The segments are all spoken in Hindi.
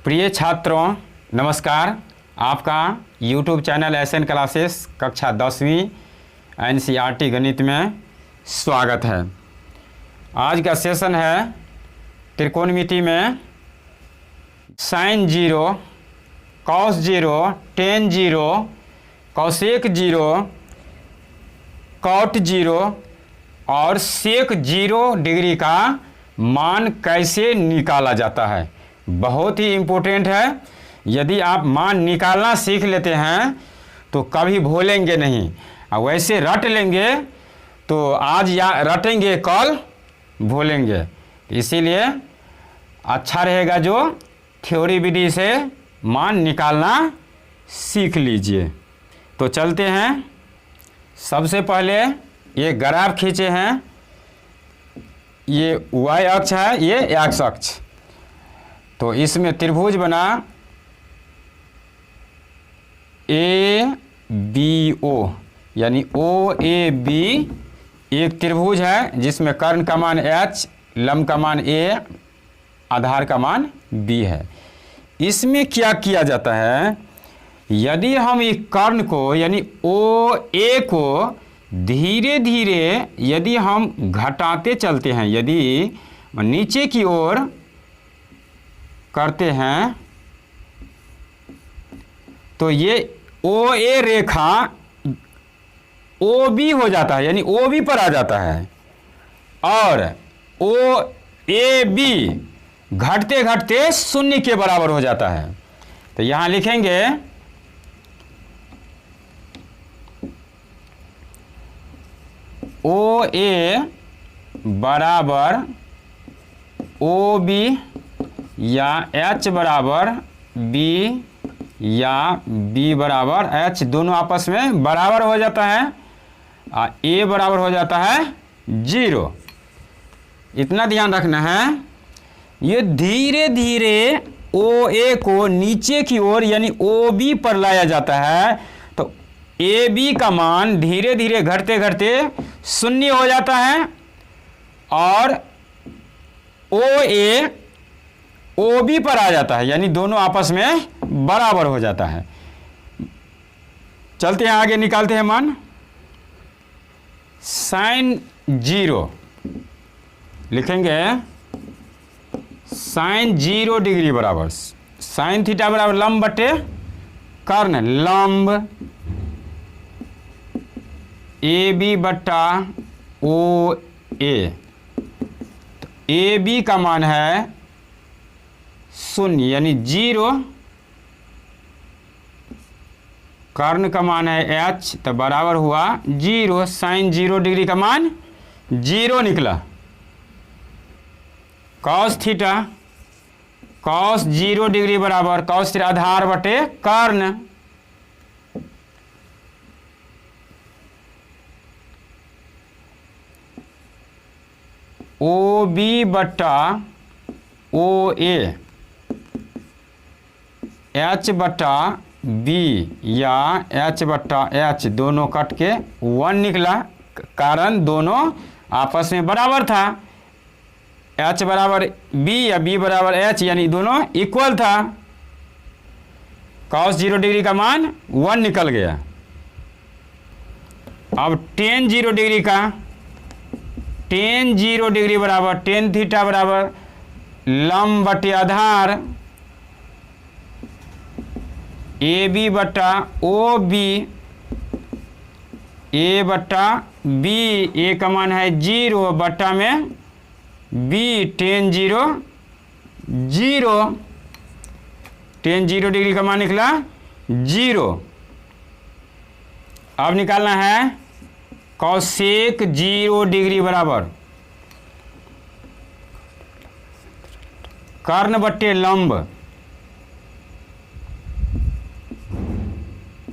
प्रिय छात्रों नमस्कार। आपका YouTube चैनल एसएन क्लासेस कक्षा 10वीं NCERT गणित में स्वागत है। आज का सेशन है त्रिकोणमिति में sine 0, cos 0, tan 0, cosec 0, cot 0 और सेक 0 डिग्री का मान कैसे निकाला जाता है। बहुत ही इम्पोर्टेंट है। यदि आप मान निकालना सीख लेते हैं तो कभी भूलेंगे नहीं, और वैसे रट लेंगे तो आज या रटेंगे कल भूलेंगे। इसीलिए अच्छा रहेगा जो थ्योरी विधि से मान निकालना सीख लीजिए। तो चलते हैं। सबसे पहले ये ग्राफ खींचे हैं, ये y अक्ष है, ये x अक्ष। तो इसमें त्रिभुज बना ABO यानी OAB एक त्रिभुज है जिसमें कर्ण का मान H, लंब का मान A, आधार का मान B है। इसमें क्या किया जाता है, यदि हम एक कर्ण को यानी OA को धीरे धीरे यदि हम घटाते चलते हैं, यदि नीचे की ओर करते हैं तो ये OA रेखा OB हो जाता है, यानी OB पर आ जाता है, और OAB घटते घटते शून्य के बराबर हो जाता है। तो यहां लिखेंगे OA बराबर OB या H बराबर B या B बराबर H, दोनों आपस में बराबर हो जाता है। A बराबर हो जाता है 0। इतना ध्यान रखना है। ये धीरे धीरे OA को नीचे की ओर यानी OB पर लाया जाता है, तो AB का मान धीरे धीरे घटते घटते शून्य हो जाता है, और OA OB पर आ जाता है, यानी दोनों आपस में बराबर हो जाता है। चलते हैं आगे, निकालते हैं मान। साइन 0 लिखेंगे, साइन 0 डिग्री बराबर साइन थीटा बराबर लंब बटे कर्ण, लंब AB बट्टा OA। तो AB का मान है 0 यानी 0, कर्ण का मान है H, तो बराबर हुआ 0। साइन 0 डिग्री का मान 0 निकला। कॉस थीटा, कॉस 0 डिग्री बराबर कॉस थीटा आधार बटे कर्ण, OB बट्टा OA, H बट्टा B या H बट्टा H दोनों कट के 1 निकला, कारण दोनों आपस में बराबर था। H बराबर B या B बराबर H यानी दोनों इक्वल था। cos 0 डिग्री का मान 1 निकल गया। अब टेन 0 डिग्री का, टेन 0 डिग्री बराबर टेन थीटा बराबर लंब बटे आधार AB बट्टा OB, A बट्टा B, A का मान है 0 बट्टा में B, टेन 0 0, टेन 0 डिग्री का मान निकला 0। अब निकालना है कॉसेक 0 डिग्री बराबर कर्ण बट्टे लंब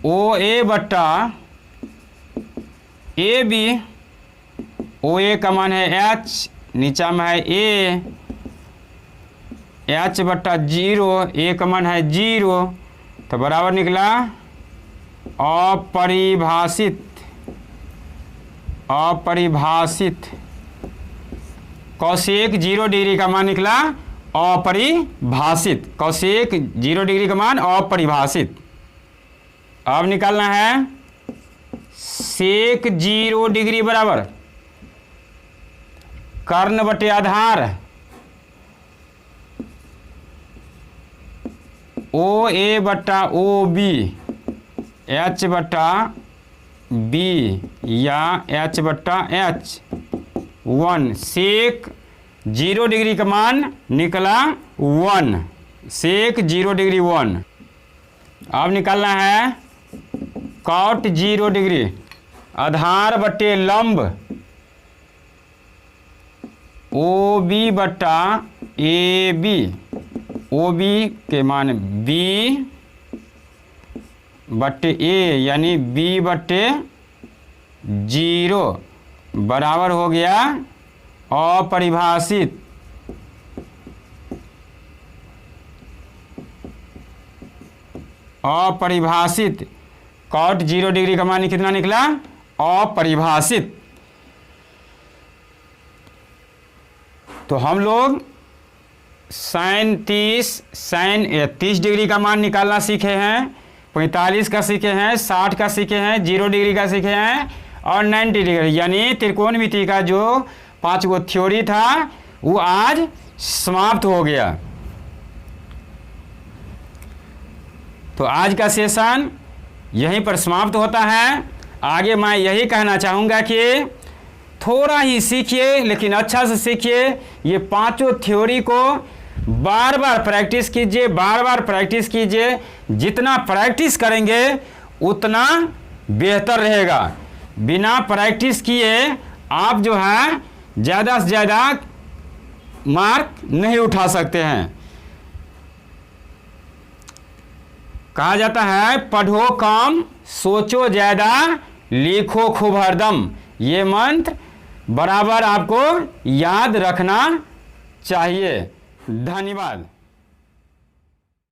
OA बट्टा AB, OA का मान है H, नीचा में है A, H बट्टा 0, A का मान है 0, तो बराबर निकला अपरिभाषित, अपरिभाषित कॉसेक 0 डिग्री का मान निकला अपरिभाषित, कोसेक 0 डिग्री का मान अपरिभाषित। अब निकालना है सेक 0 डिग्री बराबर कर्ण बटे आधार ओ ए बट्टा ओ बी एच बट्टा बी या एच बट्टा एच 1। सेक 0 डिग्री का मान निकला 1, सेक 0 डिग्री 1। अब निकालना है कॉट 0 डिग्री आधार बटे लंब ओ बी बट्टा ए बी, ओ बी के मान बी बट्टे ए यानी बी बट्टे 0 बराबर हो गया अपरिभाषित। अपरिभाषित कॉट 0 डिग्री का मान कितना निकला अपरिभाषित। तो हम लोग साइन 30 डिग्री का मान निकालना सीखे हैं, 45 का सीखे हैं, 60 का सीखे हैं, 0 डिग्री का सीखे हैं और 90 डिग्री यानी त्रिकोणमिति का जो 5 गो थ्योरी था वो आज समाप्त हो गया। तो आज का सेशन यहीं पर समाप्त होता है। आगे मैं यही कहना चाहूँगा कि थोड़ा ही सीखिए लेकिन अच्छा से सीखिए। ये 5 थ्योरी को बार बार प्रैक्टिस कीजिए, बार बार प्रैक्टिस कीजिए। जितना प्रैक्टिस करेंगे उतना बेहतर रहेगा। बिना प्रैक्टिस किए आप जो है ज़्यादा से ज़्यादा मार्क नहीं उठा सकते हैं। कहा जाता है पढ़ो कम सोचो ज़्यादा लिखो खूब हरदम। ये मंत्र बराबर आपको याद रखना चाहिए। धन्यवाद।